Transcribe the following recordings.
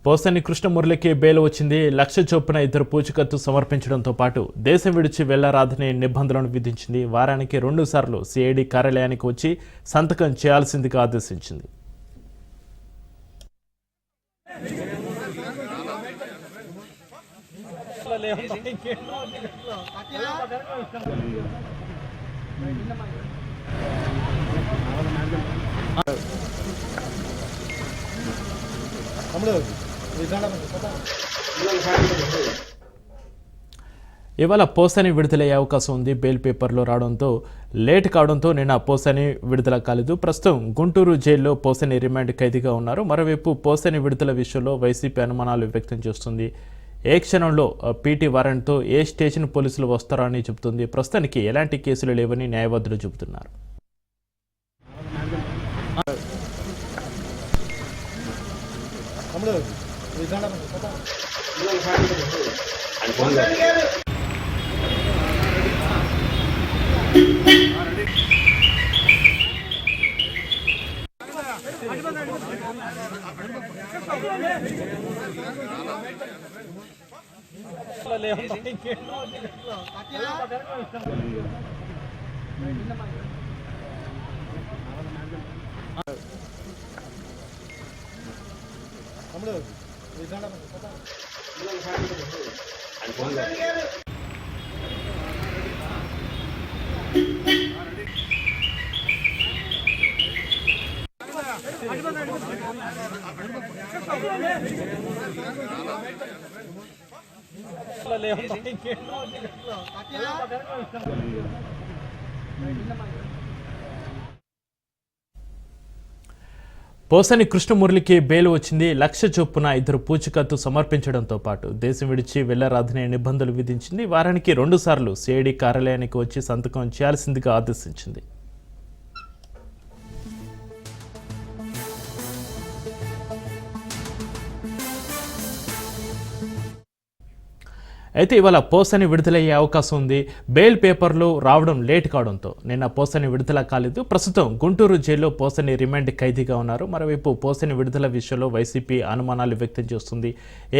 Posani కృష్ణమురళికి bail వచ్చింది. 1,00,000 చొప్పున ఇద్దరు పూచికత్తు సమర్పించడంతో పాటు దేశం విడిచి వెళ్లరాదని నిబంధనలను విధించింది. వారానికి 2 సార్లు సిఐడి కార్యాలయానికి వచ్చి సంతకం చేయాల్సిందిగా ఆదేశించింది. ఇవాళ పోసాని విడుదలయ్యే అవకాశం ఉంది. బెయిల్ పేపర్లో రావడంతో లేట్ కావడంతో నిన్న పోసాని విడుదల కాలేదు. ప్రస్తుతం గుంటూరు జైల్లో పోసాని రిమాండ్ ఖైదీగా ఉన్నారు. మరోవైపు పోసాని విడుదల విషయంలో వైసీపీ అనుమానాలు వ్యక్తం చేస్తుంది. ఏ క్షణంలో పీటీ వారెంట్తో ఏ స్టేషన్ పోలీసులు వస్తారో అని చెబుతుంది. ప్రస్తుతానికి ఎలాంటి కేసులు లేవని న్యాయవాదులు చెబుతున్నారు. పోసాని కృష్ణమురళికి బెయిల్ వచ్చింది. 1,00,000 చొప్పున ఇద్దరు పూచికత్తు సమర్పించడంతో పాటు దేశం విడిచి వెళ్లరాదనే నిబంధనలు విధించింది. వారానికి 2 సార్లు సిఐడి కార్యాలయానికి వచ్చి సంతకం చేయాల్సిందిగా ఆదేశించింది. అయితే ఇవాళ పోసాని విడుదలయ్యే అవకాశం ఉంది. బెయిల్ పేపర్లు రావడం లేట్ కావడంతో నిన్న పోసాని విడుదల కాలేదు. ప్రస్తుతం గుంటూరు జైల్లో పోసాని రిమాండ్ ఖైదీగా ఉన్నారు. మరోవైపు పోసాని విడుదల విషయంలో వైసీపీ అనుమానాలు వ్యక్తం చేస్తుంది.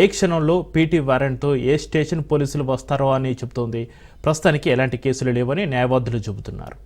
ఏ క్షణంలో పీటీ వారెంట్తో ఏ స్టేషన్ పోలీసులు వస్తారో అని చెబుతోంది. ప్రస్తుతానికి ఎలాంటి కేసులు లేవని న్యాయవాదులు చెబుతున్నారు.